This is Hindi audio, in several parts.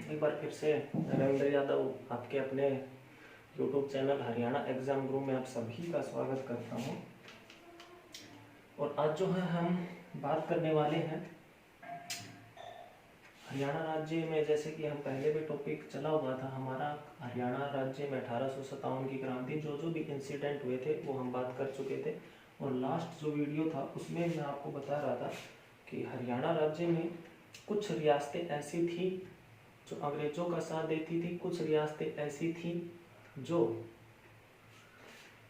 एक बार फिर से नरेंद्र यादव आपके अपने यूट्यूब चैनल हरियाणा एग्जाम गुरु में आप सभी का स्वागत करता हूं। और आज जो है हम बात करने वाले हैं हरियाणा राज्य में। जैसे कि हम पहले भी टॉपिक चला हुआ था हमारा, हरियाणा राज्य में 1857 की क्रांति, जो भी इंसिडेंट हुए थे वो हम बात कर चुके थे। और लास्ट जो वीडियो था उसमें मैं आपको बता रहा था कि हरियाणा राज्य में कुछ रियासतें ऐसी थी जो अंग्रेजों का साथ देती थी, कुछ रियासतें ऐसी थी जो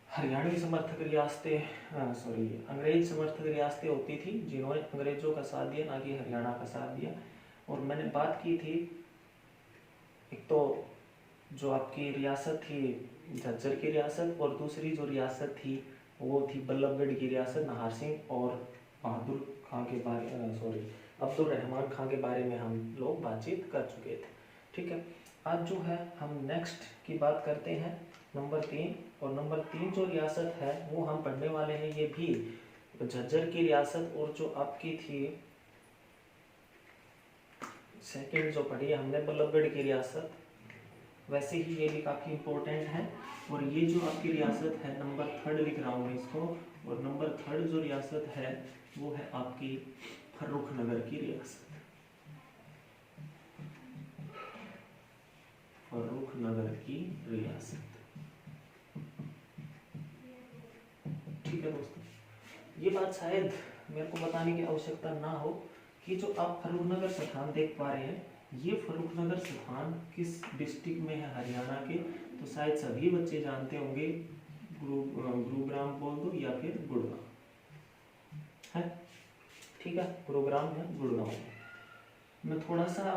हरियाणवी समर्थक रियासतें अंग्रेज समर्थक रियासतें होती थी जिन्होंने अंग्रेजों का साथ दिया, ना कि हरियाणा का साथ दिया। और मैंने बात की थी, एक तो जो आपकी रियासत थी झज्जर की रियासत, और दूसरी जो रियासत थी वो थी बल्लभगढ़ की रियासत। नाहर सिंह और बहादुर खां के बारे अब्दुल रहमान खां के बारे में हम लोग बातचीत कर चुके थे। ठीक है, आज जो है हम नेक्स्ट की बात करते हैं नंबर 3। और नंबर 3 जो रियासत है वो हम पढ़ने वाले हैं, ये भी झज्जर की रियासत। और जो आपकी थी सेकंड जो पढ़ी है हमने बल्लभगढ़ की रियासत, वैसे ही ये भी काफ़ी इम्पोर्टेंट है। और ये जो आपकी रियासत है नंबर 3 लिख रहा हूँ मैं इसको। और नंबर 3 जो रियासत है वो है आपकी फर्रुखनगर की रियासत। फर्रुखनगर की रियासत। ठीक है दोस्तों, ये बात शायद मेरे को बताने की आवश्यकता ना हो कि जो आप फर्रुखनगर स्थान देख पा रहे हैं, ये फर्रुखनगर स्थान किस डिस्ट्रिक्ट में है हरियाणा के, तो शायद सभी बच्चे जानते होंगे। गुरुग्राम बोल दो या फिर गुड़गांव है। ठीक है, गुरुग्राम है, गुड़गांव है। मैं थोड़ा सा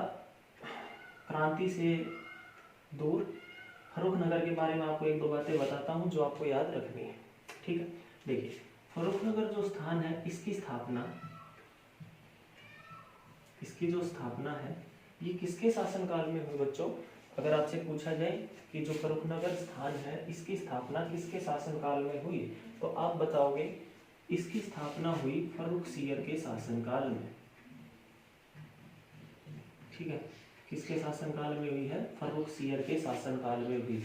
क्रांति से दूर फर्रुखनगर के बारे में आपको एक दो बातें बताता हूँ जो आपको याद रखनी है। ठीक है, देखिए फर्रुखनगर जो स्थान है इसकी जो स्थापना है ये किसके शासनकाल में हुई बच्चों? अगर आपसे पूछा जाए कि जो फर्रुखनगर स्थान है इसकी स्थापना किसके शासनकाल में हुई, तो आप बताओगे इसकी स्थापना हुई फर्रुखसियर के शासनकाल में। ठीक है, किसके शासनकाल में हुई है? फर्रुखसियर के शासनकाल में हुई।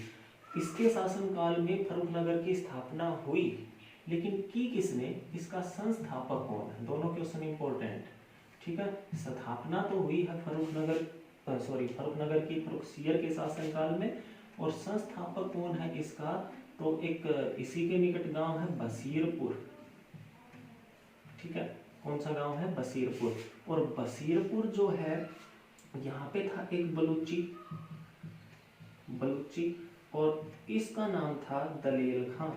इसके शासनकाल में फर्रुखनगर की स्थापना हुई, लेकिन की किसने? इसका संस्थापक कौन है? दोनों क्वेश्चन इंपॉर्टेंट। ठीक है, स्थापना तो हुई है फर्रुखनगर की फर्रुखसियर के शासनकाल में, और संस्थापक कौन है इसका? तो एक इसी के निकट गांव है बसीरपुर। ठीक है, कौन सा गांव है? बसीरपुर। और बसीरपुर जो है यहाँ पे था एक बलूची, और इसका नाम था दलेल खां।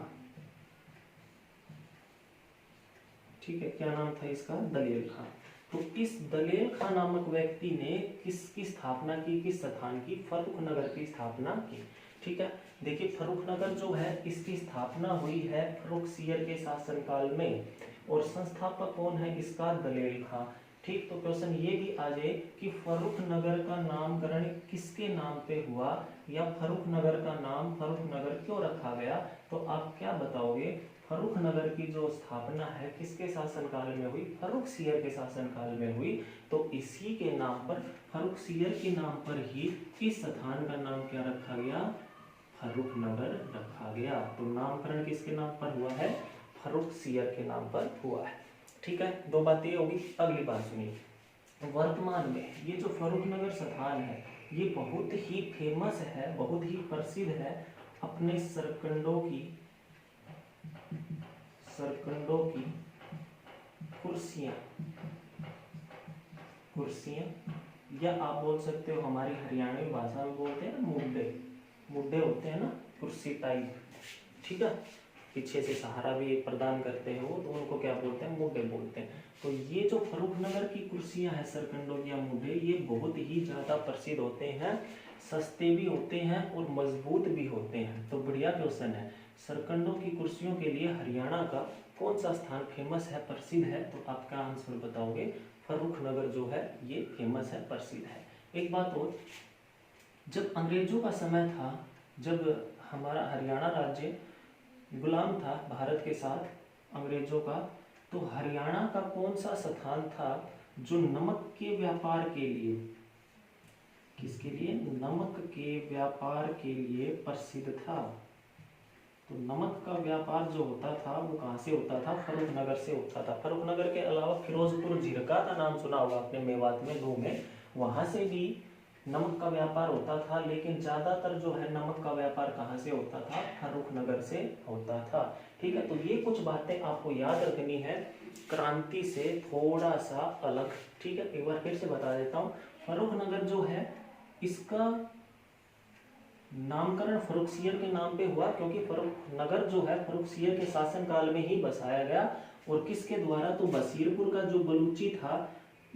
ठीक है, क्या नाम था इसका? दलेल खां। तो इस दलेल खां नामक व्यक्ति ने किसकी स्थापना की? किस स्थान की? फर्रुखनगर की स्थापना की। ठीक है, देखिए फर्रुखनगर जो है इसकी स्थापना हुई है फर्रुखसियर के शासनकाल में, और संस्थापक कौन है इसका? दलेल खां। ठीक, तो क्वेश्चन ये भी आ जाए कि फर्रुखनगर का नामकरण किसके नाम पे हुआ, या फर्रुखनगर का नाम फर्रुखनगर क्यों रखा गया, तो आप क्या बताओगे? फर्रुखनगर की जो स्थापना है किसके शासनकाल में हुई? फर्रुखसियर के शासनकाल में हुई। तो इसी के नाम पर, फर्रुखसियर के नाम पर ही इस स्थान का नाम क्या रखा गया? फर्रुखनगर रखा गया। तो नामकरण किसके नाम पर हुआ है? फर्रुखसियर के नाम पर हुआ है। ठीक है, दो बातें होगी। अगली बात सुनिए, वर्तमान में ये जो फर्रुखनगर स्थान है ये बहुत ही फेमस है, बहुत ही प्रसिद्ध है अपने सरकंडों की कुर्सियां, या आप बोल सकते हो हमारी हरियाणवी भाषा में बोलते हैं मुड्डे होते हैं ना, कुर्सी टाइप। ठीक है, पीछे से सहारा भी प्रदान करते हैं वो, तो उनको क्या बोलते हैं? मुड्डे बोलते हैं। तो ये जो फर्रुखनगर की कुर्सियां हैं सरकंडों या मुड्डे, ये बहुत ही ज्यादा प्रसिद्ध होते हैं, सस्ते भी होते हैं और मजबूत भी होते हैं। तो बढ़िया क्वेश्चन है, सरकंडों की कुर्सियों के लिए हरियाणा का कौन सा स्थान फेमस है, प्रसिद्ध है? तो आपका आंसर बताओगे फर्रुखनगर जो है ये फेमस है, प्रसिद्ध है। एक बात और, जब अंग्रेजों का समय था, जब हमारा हरियाणा राज्य गुलाम था भारत के साथ अंग्रेजों का, तो हरियाणा का कौन सा स्थान था जो नमक के व्यापार के लिए किसके लिए? नमक के व्यापार के लिए प्रसिद्ध था। तो नमक का व्यापार जो होता था वो कहाँ से होता था? फर्रुखनगर से होता था। फर्रुखनगर के अलावा फिरोजपुर झिरका का नाम सुना होगा आपने, मेवात में, नूह में, वहां से भी नमक का व्यापार होता था। लेकिन ज्यादातर जो है नमक का व्यापार कहाँ से होता था? फर्रुखनगर से होता था। ठीक है, तो ये कुछ बातें आपको याद रखनी है, क्रांति से थोड़ा सा अलग। ठीक है, एक बार फिर से बता देता हूँ। फर्रुखनगर जो है इसका नामकरण फर्रुखसियर के नाम पे हुआ, क्योंकि फर्रुखनगर जो है फर्रुखसियर के शासन काल में ही बसाया गया। और किसके द्वारा? तो बसीरपुर का जो बलूची था,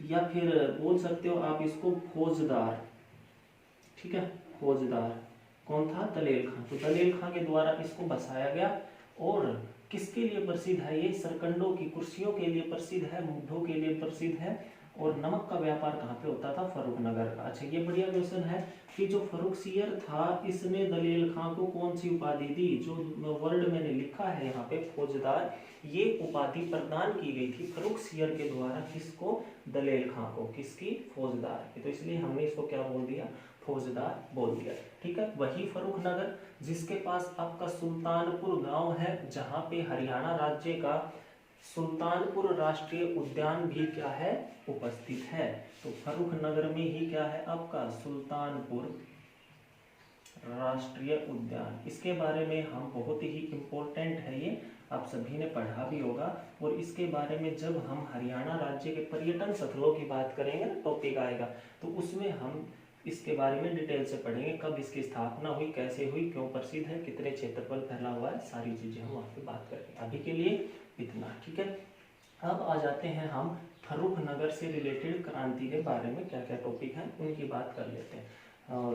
या फिर बोल सकते हो आप इसको फौजदार। ठीक है, फौजदार कौन था? दलेल खां। तो दलेल खां के द्वारा इसको बसाया गया। और किसके लिए प्रसिद्ध है ये? सरकंडों की कुर्सियों के लिए प्रसिद्ध है, मुद्दों के लिए प्रसिद्ध है। और नमक का व्यापार कहाँ पे होता था? फर्रुखनगर का। अच्छा, ये बढ़िया क्वेश्चन है कि जो फर्रुखसियर था इसने दलेल खां को कौन सी उपाधि दी? जो वर्ड मैंने लिखा है यहाँ पे फौजदार, ये उपाधि प्रदान की गई थी फर्रुखसियर के द्वारा। किसको? दलेल खां को। किसकी? फौजदार की। तो इसलिए हमने इसको क्या बोल दिया? फौजदार बोल दिया। ठीक है, वही फर्रुखनगर जिसके पास आपका सुल्तानपुर गांव है, जहां पे हरियाणा राज्य का सुल्तानपुर राष्ट्रीय उद्यान भी क्या है? उपस्थित है। तो फर्रुखनगर में ही क्या है आपका? सुल्तानपुर राष्ट्रीय उद्यान। इसके बारे में हम, बहुत ही इंपॉर्टेंट है ये, आप सभी ने पढ़ा भी होगा। और इसके बारे में जब हम हरियाणा राज्य के पर्यटन स्थलों की बात करेंगे ना, टॉपिक आएगा, तो उसमें हम इसके बारे में डिटेल से पढ़ेंगे। कब इसकी स्थापना हुई, कैसे हुई, क्यों प्रसिद्ध है, कितने क्षेत्रफल फैला हुआ है, सारी चीजें हम वहाँ पे बात करेंगे। अभी के लिए इतना। ठीक है, अब आ जाते हैं हम फर्रुखनगर से रिलेटेड क्रांति के बारे में, क्या क्या टॉपिक हैं उनकी बात कर लेते हैं। और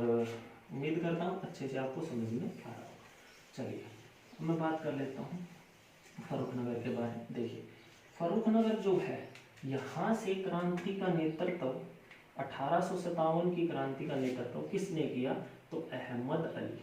उम्मीद करता हूँ अच्छे से आपको समझ में आ रहा होगा। चलिए मैं बात कर लेता हूँ फर्रुखनगर के बारे में। देखिए, फर्रुखनगर जो है, यहाँ से क्रांति का नेतृत्व 1857 की क्रांति का नेतृत्व किसने किया? तो अहमद अली।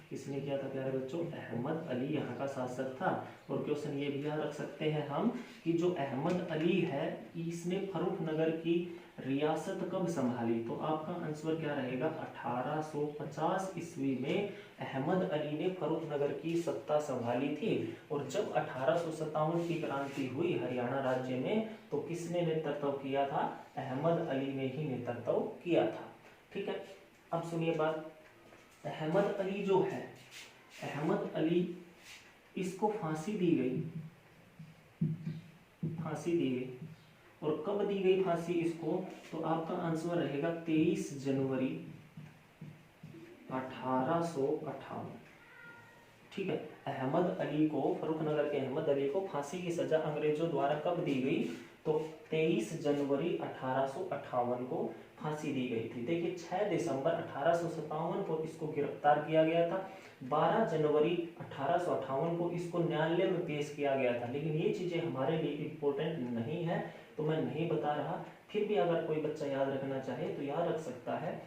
किसने किया था प्यारे बच्चों? अहमद अली यहाँ का शासक था। और क्वेश्चन ये भी याद रख सकते हैं हम कि जो अहमद अली है, इसने फर्रुखनगर की रियासत कब संभाली? तो आपका आंसर क्या रहेगा? 1850 ईस्वी में अहमद अली ने फर्रुखनगर की सत्ता संभाली थी। और जब 1857 की क्रांति हुई हरियाणा राज्य में, तो किसने नेतृत्व किया था? अहमद अली ने ही नेतृत्व किया था। ठीक है, अब सुनिए बात। अहमद अली जो है, अहमद अली, इसको फांसी दी गई। फांसी दी गई। और कब दी गई फांसी इसको? तो आपका आंसर रहेगा 23 जनवरी 1858। ठीक है, अहमद अली को, फर्रुखनगर के अहमद अली को फांसी की सजा अंग्रेजों द्वारा कब दी गई? तो 23 जनवरी 1858 को फांसी दी गई थी। देखिए, 6 दिसंबर 1857 को इसको गिरफ्तार किया गया था। 12 जनवरी 1858 को इसको न्यायालय में पेश किया गया था। लेकिन ये चीजें हमारे लिए इम्पोर्टेंट नहीं है, तो मैं नहीं बता रहा। फिर भी अगर कोई बच्चा याद रखना चाहे तो याद रख सकता है।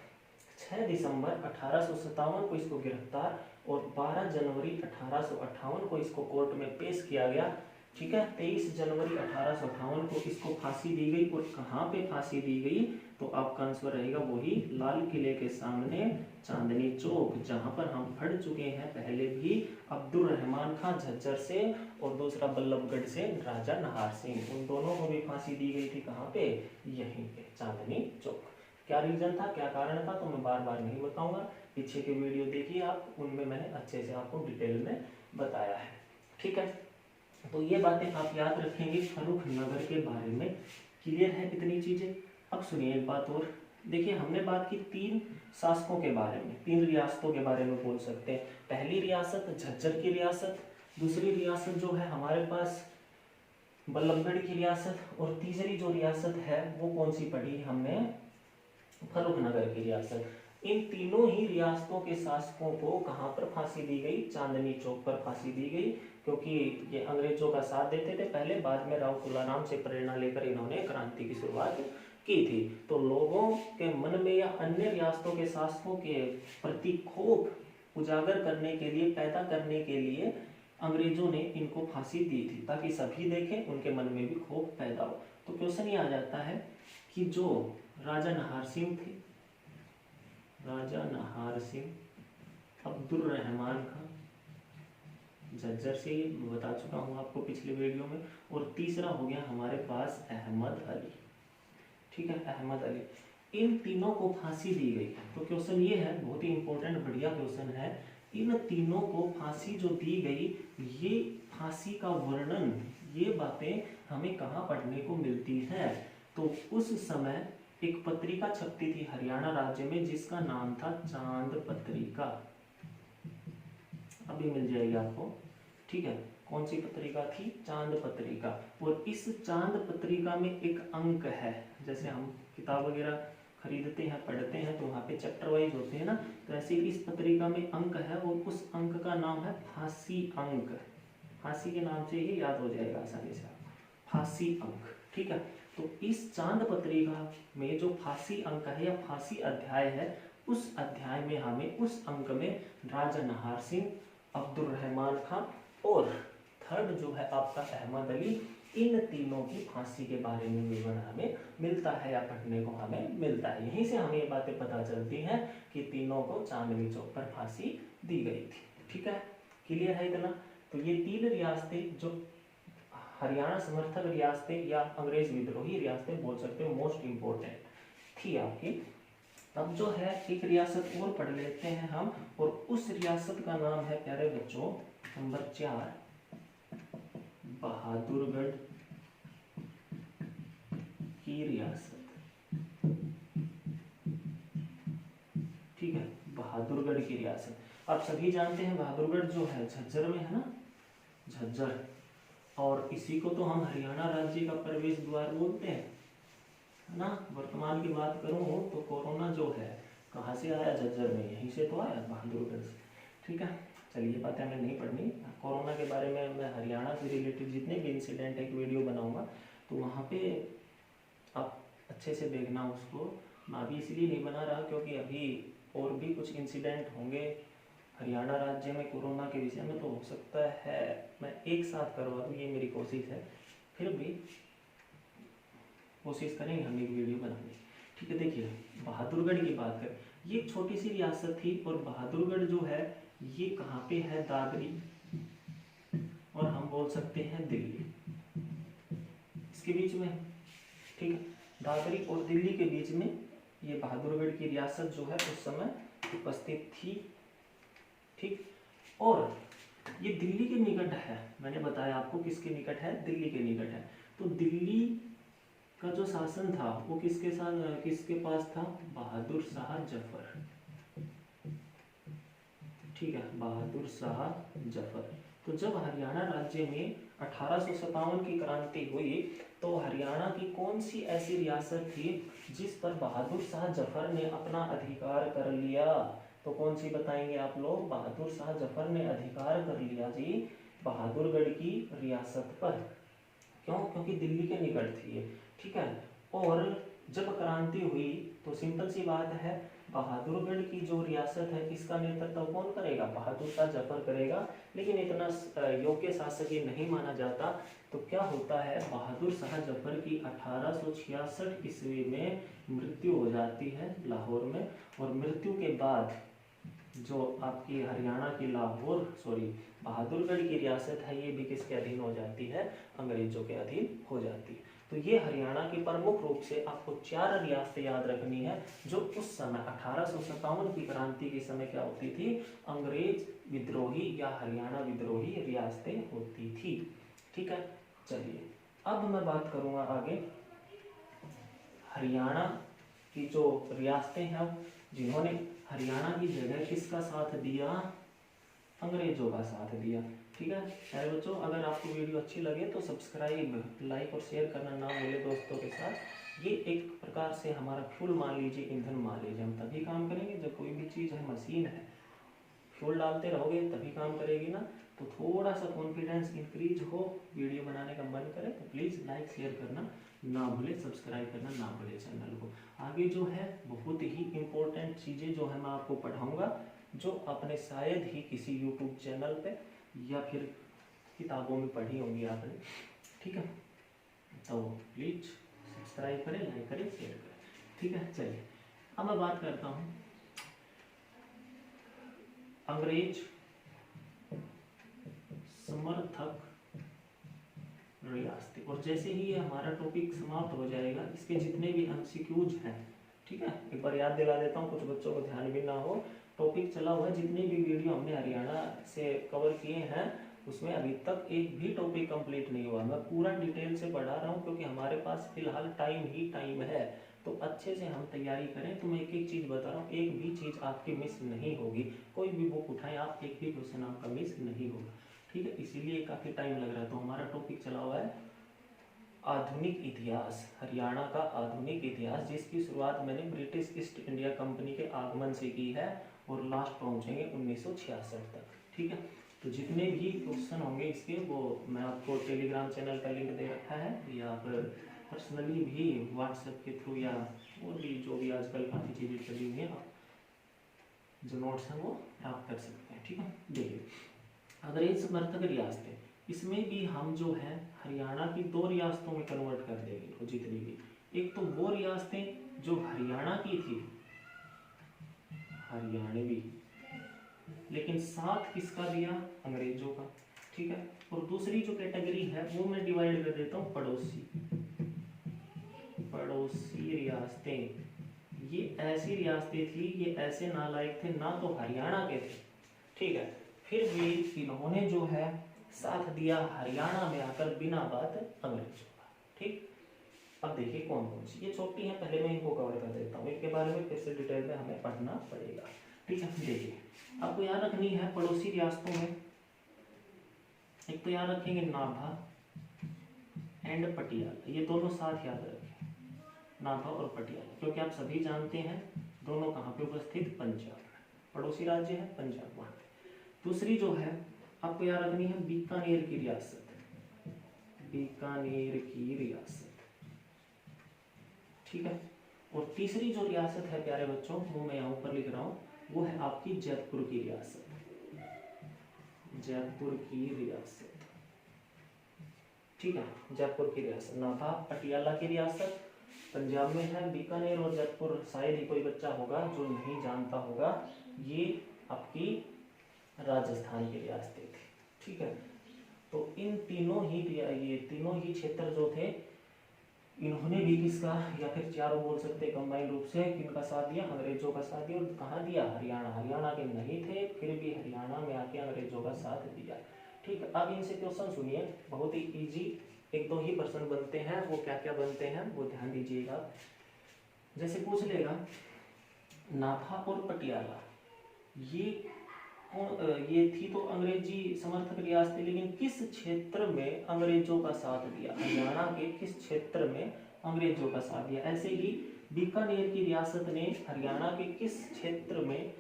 6 दिसंबर 1857 को इसको गिरफ्तार, और 12 जनवरी 1858 को इसको कोर्ट में पेश किया गया। ठीक है, 23 जनवरी 1858 को इसको फांसी दी गई। और कहाँ पे फांसी दी गई? तो आपका आंसर रहेगा वही लाल किले के सामने चांदनी चौक, जहां पर हम पढ़ चुके हैं पहले भी, अब्दुल रहमान खान झज्जर से और दूसरा बल्लभगढ़ से राजा नाहर सिंह, उन दोनों को भी फांसी दी गई थी। कहाँ पे? यहीं पे, चांदनी चौक। क्या रीजन था, क्या कारण था, तो मैं बार बार नहीं बताऊंगा। पीछे के वीडियो देखिए आप, उनमें मैंने अच्छे से आपको डिटेल में बताया है। ठीक है, तो ये बातें आप याद रखेंगे फर्रुखनगर के बारे में। क्लियर है इतनी चीजें? अब सुनिए एक बात और। देखिए, हमने बात की 3 शासकों के बारे में, 3 रियासतों के बारे में बोल सकते हैं। पहली रियासत झज्जर की रियासत, दूसरी रियासत जो है हमारे पास बल्लभगढ़ की रियासत, और तीसरी जो रियासत है वो कौन सी पढ़ी हमने? फर्रुखनगर की रियासत। इन तीनों ही रियासतों के शासकों को कहां पर फांसी दी गई? चांदनी चौक पर फांसी दी गई, क्योंकि ये अंग्रेजों का साथ देते थे पहले, बाद में राव तुलाराम से प्रेरणा लेकर इन्होंने क्रांति की शुरुआत की थी। तो लोगों के मन में या अन्य रियासतों के शासकों के प्रति क्षोभ उजागर करने के लिए, पैदा करने के लिए अंग्रेजों ने इनको फांसी दी थी ताकि सभी देखें, उनके मन में भी खौफ पैदा हो। तो क्वेश्चन ये आ जाता है कि जो राजा नाहर सिंह थे, राजा नाहर सिंह अब्दुल रहमान खां झज्जर से, मैं बता चुका हूँ आपको पिछले वीडियो में। और तीसरा हो गया हमारे पास अहमद अली, ठीक है, अहमद अली। इन तीनों को फांसी दी गई। तो क्वेश्चन ये है, बहुत ही इंपॉर्टेंट बढ़िया क्वेश्चन है, इन तीनों को फांसी जो दी गई, ये फांसी का वर्णन, ये बातें हमें कहाँ पढ़ने को मिलती है? तो उस समय एक पत्रिका छपती थी हरियाणा राज्य में जिसका नाम था चांद पत्रिका, अभी मिल जाएगी आपको, ठीक है। कौन सी पत्रिका थी? चांद पत्रिका। और इस चांद पत्रिका में एक अंक है, जैसे हम किताब वगैरह खरीदते हैं, पढ़ते हैं, तो वहाँ पे चैप्टर वाइज होते हैं ना, तो ऐसे इस पत्रिका में अंक है और उस अंक का नाम है फांसी अंक। फांसी के नाम से ही याद हो जाएगा आसानी से, फांसी अंक, ठीक है। तो इस चांद पत्रिका में जो फांसी अंक है या फांसी अध्याय है, उस अध्याय में हमें उस अंक में राजा नाहर सिंह, अब्दुल रहमान खां और थर्ड जो है आपका अहमद अली, इन तीनों की फांसी के बारे में विवरण हमें मिलता है या पढ़ने को हमें मिलता है। यहीं से हमें ये बातें पता चलती हैं कि तीनों को चांदनी चौक पर फांसी दी गई थी, ठीक है। क्लियर है इतना? तो ये तीन रियासतें जो हरियाणा समर्थक रियासतें या अंग्रेज विद्रोही रियासतें बोल सकते हो, मोस्ट इंपोर्टेंट थी आपकी। अब जो है एक रियासत और पढ़ लेते हैं हम, और उस रियासत का नाम है प्यारे बच्चों नंबर 4 बहादुरगढ़ की रियासत, ठीक है, बहादुरगढ़ की रियासत। आप सभी जानते हैं बहादुरगढ़ जो है झज्जर में है ना, झज्जर, और इसी को तो हम हरियाणा राज्य का प्रवेश द्वार बोलते हैं, है ना। वर्तमान की बात करूं तो कोरोना जो है कहाँ से आया? झज्जर में, यहीं से तो आया, बहादुरगढ़ से, ठीक है। चलिए बातें हमें नहीं पढ़नी। कोरोना के बारे में मैं हरियाणा से रिलेटेड जितने भी इंसिडेंट एक वीडियो बनाऊंगा, तो वहाँ पे आप अच्छे से देखना उसको। मैं अभी इसलिए नहीं बना रहा क्योंकि अभी और भी कुछ इंसिडेंट होंगे हरियाणा राज्य में कोरोना के विषय में, तो हो सकता है मैं एक साथ करवा दूँ, ये मेरी कोशिश है। फिर भी कोशिश करेंगे हम एक वीडियो बनाने, ठीक है। देखिए बहादुरगढ़ की बात करें, ये एक छोटी सी रियासत थी, और बहादुरगढ़ जो है ये कहाँ पे है? दादरी, और हम बोल सकते हैं दिल्ली, इसके बीच में, ठीक है। दादरी और दिल्ली के बीच में ये बहादुरगढ़ की रियासत जो है उस समय उपस्थित थी, ठीक। और ये दिल्ली के निकट है, मैंने बताया आपको किसके निकट है? दिल्ली के निकट है। तो दिल्ली का जो शासन था वो किसके पास था? बहादुर शाह जफर, ठीक है, बहादुर शाह जफर। तो जब हरियाणा राज्य में 1857 की क्रांति हुई, तो हरियाणा की कौन सी ऐसी रियासत थी जिस पर बहादुर शाह जफर ने अपना अधिकार कर लिया? तो कौन सी बताएंगे आप लोग? बहादुर शाह जफर ने अधिकार कर लिया जी बहादुरगढ़ की रियासत पर। क्यों? क्योंकि दिल्ली के निकट थी ये, ठीक है। और जब क्रांति हुई तो सिंपल सी बात है, बहादुरगढ़ की जो रियासत है इसका नेतृत्व कौन करेगा? बहादुर शाह जफर करेगा। लेकिन इतना योग्य शासक ये नहीं माना जाता, तो क्या होता है, बहादुर शाह जफर की 1866 ईस्वी में मृत्यु हो जाती है लाहौर में। और मृत्यु के बाद जो आपकी हरियाणा की बहादुरगढ़ की रियासत है, ये भी किसके अधीन हो जाती है? अंग्रेजों के अधीन हो जाती है। तो ये हरियाणा की प्रमुख रूप से आपको 4 रियासतें याद रखनी है, जो उस समय 1857 की क्रांति के समय क्या होती थी? अंग्रेज विद्रोही या हरियाणा विद्रोही रियासतें होती थी, ठीक है। चलिए अब मैं बात करूंगा आगे हरियाणा की जो रियासतें हैं, जिन्होंने हरियाणा की जगह किसका साथ दिया? अंग्रेजों का साथ दिया, ठीक है। अरे बच्चों, अगर आपको वीडियो अच्छी लगे तो सब्सक्राइब, लाइक और शेयर करना ना भूले दोस्तों के साथ। ये एक प्रकार से हमारा फ्यूल मान लीजिए, ईंधन मान लीजिए। हम तभी काम करेंगे जब कोई भी चीज़ है, मशीन है, फ्यूल डालते रहोगे तभी काम करेगी ना। तो थोड़ा सा कॉन्फिडेंस इंक्रीज हो, वीडियो बनाने का मन करे तो प्लीज़ लाइक शेयर करना ना भूले, सब्सक्राइब करना ना भूले चैनल को। आगे जो है बहुत ही इम्पोर्टेंट चीज़ें जो है मैं आपको पढ़ाऊँगा, जो आपने शायद ही किसी यूट्यूब चैनल पे या फिर किताबों में पढ़ी होंगी आपने, ठीक है। तो प्लीज सब्सक्राइब करें, लाइक करें, शेयर करें, ठीक है। चलिए अब मैं बात करता हूँ अंग्रेज समर्थक रियासतें। और जैसे ही ये हमारा टॉपिक समाप्त हो जाएगा, इसके जितने भी एमसीक्यूज हैं, ठीक है, एक बार याद दिला देता हूँ, कुछ बच्चों को ध्यान भी ना हो। टॉपिक चला हुआ है, जितनी भी वीडियो हमने हरियाणा से कवर किए हैं उसमें अभी तक एक भी टॉपिक कंप्लीट नहीं हुआ। मैं पूरा डिटेल से पढ़ा रहा हूँ क्योंकि हमारे पास फिलहाल टाइम ही टाइम है, तो अच्छे से हम तैयारी करें। तो मैं एक एक चीज़ बता रहा हूँ, एक भी चीज़ आपकी मिस नहीं होगी। कोई भी बुक उठाएं आप, एक भी क्वेश्चन आपका मिस नहीं होगा, ठीक है। इसीलिए काफ़ी टाइम लग रहा है। तो हमारा टॉपिक चला हुआ है आधुनिक इतिहास, हरियाणा का आधुनिक इतिहास, जिसकी शुरुआत मैंने ब्रिटिश ईस्ट इंडिया कंपनी के आगमन से की है और लास्ट पहुंचेंगे 1966 तक, ठीक है। तो जितने भी क्वेश्चन होंगे इसके, वो मैं आपको टेलीग्राम चैनल का लिंक दे रखा है, या फिर पर्सनली भी व्हाट्सएप के थ्रू, या और भी जो भी आजकल काफ़ी चीज़ें चली हुई हैं, जो नोट्स हैं वो प्राप्त कर सकते हैं, ठीक है। देखिए अंग्रेज समर्थक रियासतें, इसमें भी हम जो है हरियाणा की 2 रियासतों में कन्वर्ट कर देंगे, तो जितनी भी, एक तो वो रियासतें जो हरियाणा की थी, हरियाणवी, लेकिन साथ किसका दिया, अंग्रेजों का, ठीक है। और दूसरी जो कैटेगरी है वो मैं डिवाइड कर देता हूँ पड़ोसी रियासतें। ये ऐसी रियासतें थी, ये ऐसे नालायक थे, ना तो हरियाणा के थे, ठीक है, फिर भी इन्होंने जो है साथ दिया हरियाणा में आकर बिना बात अंग्रेजों का, ठीक। अब देखिए कौन कौन सी, ये छोटी है, पहले मैं इनको कवर कर देता हूँ, इनके बारे में फिर से डिटेल में हमें पढ़ना पड़ेगा, ठीक है। देखिए आपको याद रखनी है पड़ोसी रियासतों में, एक तो याद रखेंगे नाभा एंड पटियाला, ये दोनों साथ याद रखें, नाभा और पटियाला, क्योंकि आप सभी जानते हैं दोनों कहाँ पे उपस्थित, पंजाब, पड़ोसी राज्य है पंजाब, वहाँ पे। दूसरी जो है आपको याद रखनी है बीकानेर की रियासत, बीकानेर की रियासत, ठीक है। और तीसरी जो रियासत है प्यारे बच्चों, वो मैं यहाँ ऊपर लिख रहा हूँ, वो है आपकी जयपुर की रियासत, जयपुर की रियासत, ठीक है। जयपुर की रियासत, नाभा पटियाला की रियासत पंजाब में है, बीकानेर और जयपुर शायद ही कोई बच्चा होगा जो नहीं जानता होगा, ये आपकी राजस्थान की रियासतें थी, ठीक है। तो इन तीनों ही, ये तीनों ही क्षेत्र जो थे, इन्होंने भी किसका, या फिर चारों बोल सकते कंबाइंड रूप से, किनका साथ दिया, अंग्रेजों का साथ दिया। और कहाँ दिया, हरियाणा, हरियाणा के नहीं थे फिर भी हरियाणा में आके अंग्रेजों का साथ दिया, ठीक है। अब इनसे क्वेश्चन सुनिए, बहुत ही इजी, 1-2 ही प्रश्न बनते हैं, वो क्या क्या बनते हैं वो ध्यान दीजिएगा। जैसे पूछ लेगा नाभा और पटियाला, ये थी तो अंग्रेजी समर्थक रियासतें, लेकिन किस क्षेत्र में अंग्रेजों का साथ दिया, हरियाणा के किस क्षेत्र में अंग्रेजों का साथ दिया। ऐसे ही बीकानेर की रियासत ने हरियाणा के किस क्षेत्र में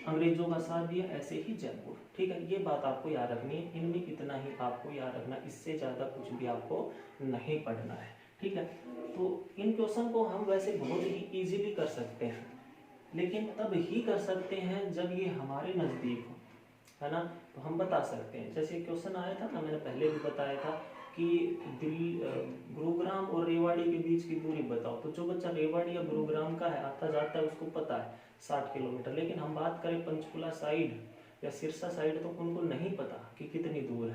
अंग्रेजों का साथ दिया, ऐसे ही जयपुर, ठीक है। ये बात आपको याद रखनी है, इनमें इतना ही आपको याद रखना, इससे ज़्यादा कुछ भी आपको नहीं पढ़ना है, ठीक है। तो इन क्वेश्चन को हम वैसे बहुत ही ईजिली कर सकते हैं, लेकिन तब ही कर सकते हैं जब ये हमारे नज़दीक हो, है ना। तो हम बता सकते हैं, जैसे क्वेश्चन आया था ना, मैंने पहले भी बताया था कि गुरुग्राम और रेवाड़ी के बीच की दूरी बताओ। तो जो बच्चा रेवाड़ी या गुरुग्राम का है, आता जाता है, उसको पता है 60 किलोमीटर, लेकिन हम बात करें पंचकुला साइड या सिरसा साइड, तो उनको नहीं पता कि कितनी दूर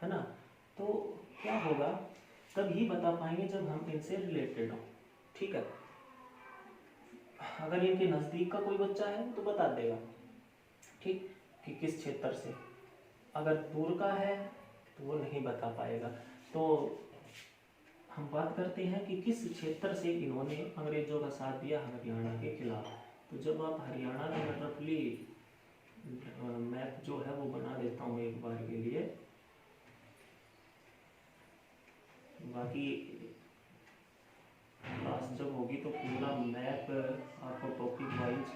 है ना। तो क्या होगा, तब ही बता पाएंगे जब हम इनसे रिलेटेड हो, ठीक है। अगर इनके नज़दीक का कोई बच्चा है तो बता देगा, ठीक, कि किस क्षेत्र से। अगर दूर का है तो वो नहीं बता पाएगा। तो हम बात करते हैं कि किस क्षेत्र से इन्होंने अंग्रेजों का साथ दिया हरियाणा के खिलाफ। तो जब आप हरियाणा का रफली मैप जो है वो बना देता हूँ एक बार के लिए, बाकी क्लास जब होगी तो पूरा मैप आपको टॉपिक वाइज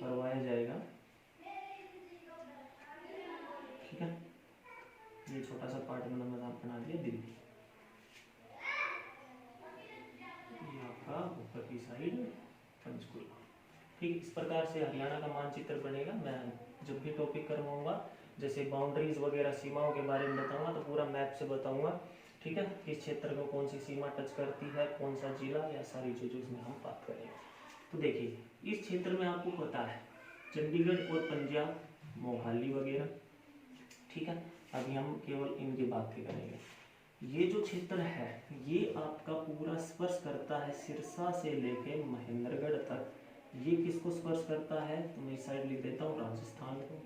करवाया जाएगा, ठीक है। ये छोटा सा पार्ट मैंने बना दिया दिल्ली, ये आपका ऊपर की साइड पंचकुला, ठीक। इस प्रकार से हरियाणा का मानचित्र बनेगा। मैं जब भी टॉपिक करवाऊंगा जैसे बाउंड्रीज वगैरह सीमाओं के बारे में बताऊंगा तो पूरा मैप से बताऊंगा, ठीक है, किस क्षेत्र को कौन सी सीमा टच करती है, कौन सा जिला, या सारी चीज़ें इसमें हम बात करेंगे। तो देखिए इस क्षेत्र में आपको पता है चंडीगढ़ और पंजाब, मोहाली वगैरह, ठीक है, अभी हम केवल इनकी बात ही करेंगे। ये जो क्षेत्र है ये आपका पूरा स्पर्श करता है सिरसा से लेके महेंद्रगढ़ तक। ये किसको स्पर्श करता है, तो मैं इस साइड लिख देता हूँ राजस्थान को,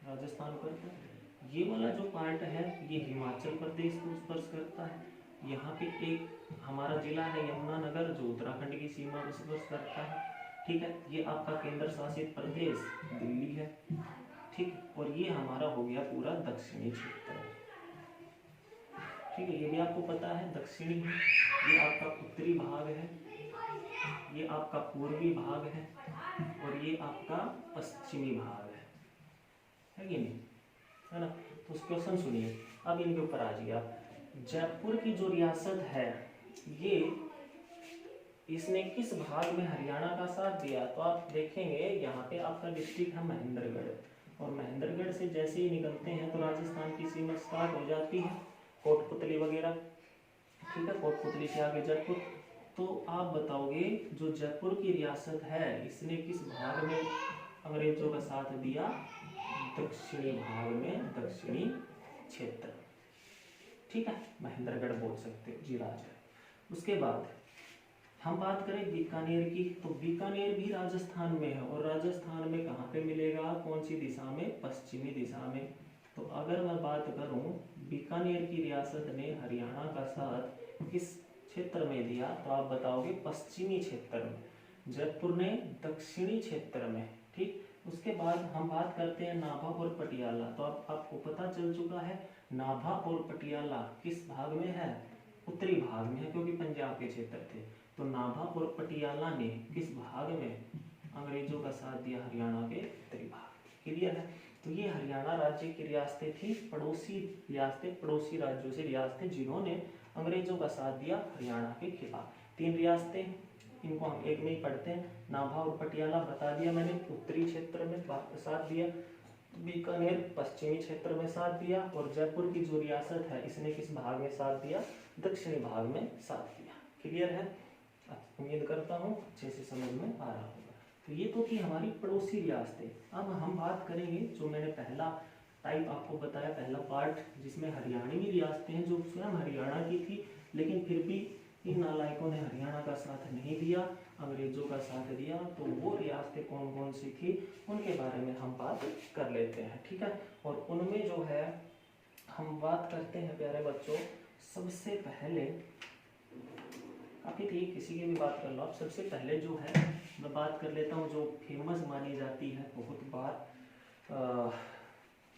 राजस्थान करता है। ये वाला जो पार्ट है ये हिमाचल प्रदेश को स्पर्श करता है। यहाँ पे एक हमारा जिला है यमुनानगर जो उत्तराखंड की सीमा को स्पर्श करता है, ठीक है। ये आपका केंद्र शासित प्रदेश दिल्ली है, ठीक, और ये हमारा हो गया पूरा दक्षिणी क्षेत्र, ठीक है। ये भी आपको पता है दक्षिणी है, ये आपका उत्तरी भाग है, ये आपका पूर्वी भाग है, और ये आपका पश्चिमी भाग है कि नहीं, है ना। तो उस क्वेश्चन सुनिए, अब इनके ऊपर आ जाइए आप। जयपुर की जो रियासत है ये इसने किस भाग में हरियाणा का साथ दिया, तो आप देखेंगे यहाँ पे आपका डिस्ट्रिक्ट है महेंद्रगढ़, और महेंद्रगढ़ से जैसे ही निकलते हैं तो राजस्थान की सीमा स्टार्ट हो जाती है, कोटपुतली वगैरह, ठीक है, कोटपुतली से आगे जयपुर। तो आप बताओगे जो जयपुर की रियासत है इसने किस भाग में अंग्रेजों का साथ दिया, दक्षिणी भाग में, दक्षिणी क्षेत्र, ठीक है, महेंद्रगढ़ बोल सकते हो जी राज्य। उसके बाद हम बात करें बीकानेर की, तो बीकानेर भी राजस्थान में है, और राजस्थान में कहाँ पे मिलेगा, कौन सी दिशा में, पश्चिमी दिशा में। तो अगर मैं बात करूं बीकानेर की रियासत ने हरियाणा का साथ किस क्षेत्र में दिया, तो आप बताओगे पश्चिमी क्षेत्र में, जयपुर ने दक्षिणी क्षेत्र में, ठीक। उसके बाद हम बात करते हैं नाभा और पटियाला, तो आपको पता चल चुका है नाभा और पटियाला किस भाग में है, उत्तरी भाग में है, क्योंकि पंजाब के क्षेत्र थे। तो नाभा और पटियाला ने किस भाग में अंग्रेजों का साथ दिया, हरियाणा के उत्तरी भाग, क्लियर है। तो ये हरियाणा राज्य की रियासतें थी, पड़ोसी रियासतें, पड़ोसी राज्यों से रियासतें जिन्होंने अंग्रेजों का साथ दिया हरियाणा के खिलाफ। 3 रियासतें, इनको हम एक में ही पढ़ते हैं। नाभा और पटियाला बता दिया मैंने, उत्तरी क्षेत्र में साथ दिया, बीकानेर पश्चिमी क्षेत्र में साथ दिया, और जयपुर की जो रियासत है इसने किस भाग में साथ दिया, दक्षिणी भाग में साथ दिया, क्लियर है। उम्मीद करता हूँ अच्छे से समझ में आ रहा होगा। तो ये तो थी हमारी पड़ोसी रियासतें। अब हम बात करेंगे जो मैंने पहला टाइप आपको बताया, पहला पार्ट जिसमें हरियाणवी रियासतें हैं जो स्वयं हरियाणा की थी, लेकिन फिर भी इन नालायकों ने हरियाणा का साथ नहीं दिया, अंग्रेजों का साथ दिया। तो वो रियासतें कौन कौन सी थी उनके बारे में हम बात कर लेते हैं, ठीक है। और उनमें जो है हम बात करते हैं प्यारे बच्चों, सबसे पहले काफ़ी ठीक किसी की भी बात कर लो आप, सबसे पहले जो है मैं बात कर लेता हूँ जो फेमस मानी जाती है बहुत बार,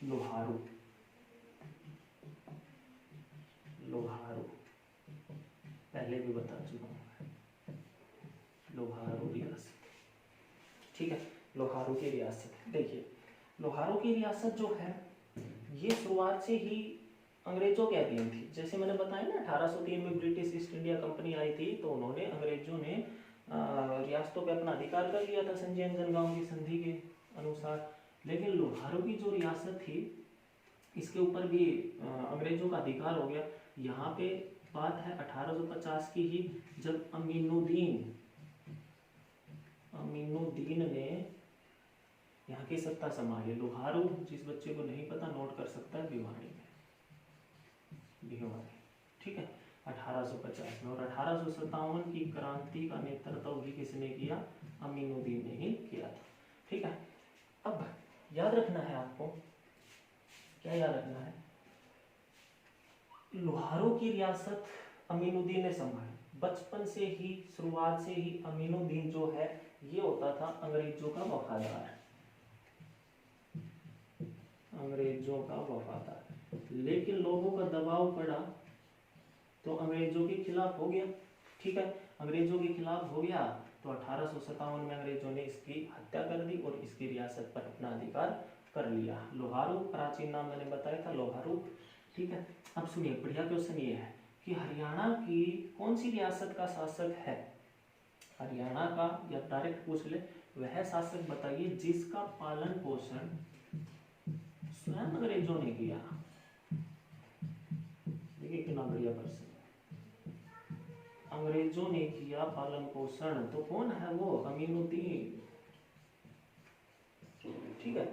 लोहारू। लोहारू पहले भी बता चुका हूँ, लोहारू रियासत, ठीक है। लोहारू की रियासत, देखिए लोहारू की रियासत जो है ये शुरुआत से ही अंग्रेजों के अधीन थी। जैसे मैंने बताया ना 1803 में ब्रिटिश ईस्ट इंडिया कंपनी आई थी, तो उन्होंने अंग्रेजों ने रियासतों पे अपना अधिकार कर लिया था संजय जनगांव की संधि के अनुसार। लेकिन लोहारू की जो रियासत थी इसके ऊपर भी अंग्रेजों का अधिकार हो गया। यहाँ पे बात है 1850 की ही, जब अमीनुद्दीन ने यहाँ की सत्ता संभाली। लोहारू जिस बच्चे को नहीं पता नोट कर सकता है, भिवानी में, ठीक है, 1850 में। और 1857 की क्रांति का नेतृत्व भी किसने किया, अमीनुद्दीन ने ही किया था, ठीक है। अब याद रखना है आपको, क्या याद रखना है, लोहारू की रियासत अमीनुद्दीन ने संभाली। बचपन से ही, शुरुआत से ही अमीनुद्दीन जो है ये होता था अंग्रेजों का वफादार, अंग्रेजों का वफादार। लेकिन लोगों का दबाव पड़ा तो अंग्रेजों के खिलाफ हो गया, ठीक है। अंग्रेजों के खिलाफ हो गया तो 1857 में अंग्रेजों ने इसकी हत्या कर दी और इसकी रियासत पर अपना अधिकार कर लिया। लोहारू प्राचीन नाम मैंने बताया था, लोहारू, ठीक है। अब सुनिए, बढ़िया क्वेश्चन ये है कि हरियाणा की कौन सी रियासत का शासक है, हरियाणा का, या डायरेक्ट पूछ ले, वह शासक बताइए जिसका पालन पोषण स्वयं अंग्रेजों ने किया। देखिए कितना बढ़िया प्रश्न। अंग्रेजों ने किया पालन पोषण, तो कौन है वो? अमीनुद्दीन। ठीक है,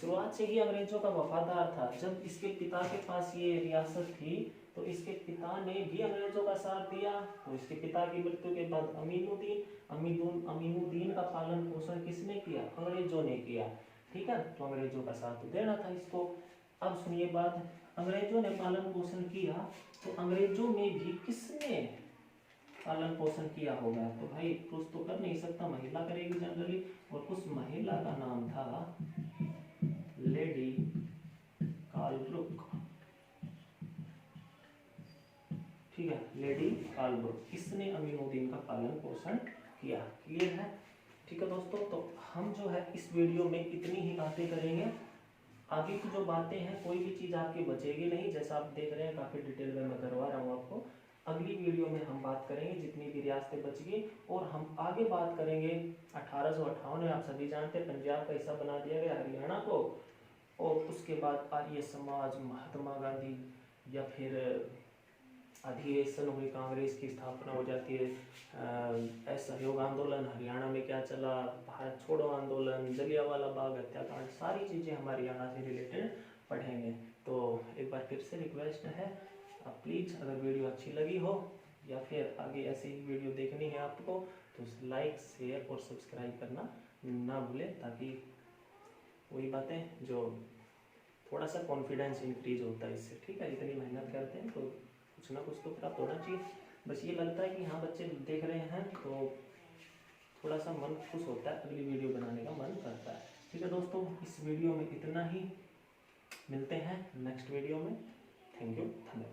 शुरुआत से ही अंग्रेजों का वफादार था। जब इसके पिता के पास ये रियासत थी तो इसके पिता ने भी अंग्रेजों का साथ दिया। तो इसके पिता की मृत्यु के बाद अमीनुद्दीन का पालन पोषण किसने किया? अंग्रेजों ने किया। ठीक है, तो अंग्रेजों का साथ तो देना था इसको। अब सुनिए बात, अंग्रेजों ने पालन पोषण किया तो अंग्रेजों में भी किसने पालन पोषण किया होगा? तो भाई पुरुष तो कर नहीं सकता, महिला करेगी जनरली, और उस महिला का नाम था लेडी कालब्रुक। ठीक है, लेडी कालब्रुक, इसने अमीनुद्दीन का पालन पोषण किया। क्लियर है? ठीक है दोस्तों, तो हम जो है इस वीडियो में इतनी ही बातें करेंगे। आगे की जो बातें हैं कोई भी चीज़ आपकी बचेगी नहीं, जैसा आप देख रहे हैं काफ़ी डिटेल में मैं करवा रहा हूँ आपको। अगली वीडियो में हम बात करेंगे जितनी भी रियासतें बच गई, और हम आगे बात करेंगे 1858 में, आप सभी जानते हैं पंजाब का हिस्सा बना दिया गया हरियाणा को, और उसके बाद आर्य समाज, महात्मा गांधी, या फिर अधिवेशन हुई, कांग्रेस की स्थापना हो जाती है, असहयोग आंदोलन हरियाणा में क्या चला, भारत छोड़ो आंदोलन, जलियांवाला बाग हत्याकांड, सारी चीज़ें हम हरियाणा से रिलेटेड पढ़ेंगे। तो एक बार फिर से रिक्वेस्ट है, आप प्लीज़ अगर वीडियो अच्छी लगी हो या फिर आगे ऐसी ही वीडियो देखनी है आपको, तो लाइक शेयर और सब्सक्राइब करना ना भूलें, ताकि वही बातें जो थोड़ा सा कॉन्फिडेंस इंक्रीज होता है इससे। ठीक है, इतनी मेहनत करते हैं तो कुछ ना कुछ तो प्राप्त होना चाहिए। बस ये लगता है कि हाँ बच्चे देख रहे हैं तो थोड़ा सा मन खुश होता है, अगली वीडियो बनाने का मन करता है। ठीक है दोस्तों, इस वीडियो में इतना ही, मिलते हैं नेक्स्ट वीडियो में। थैंक यू, धन्यवाद।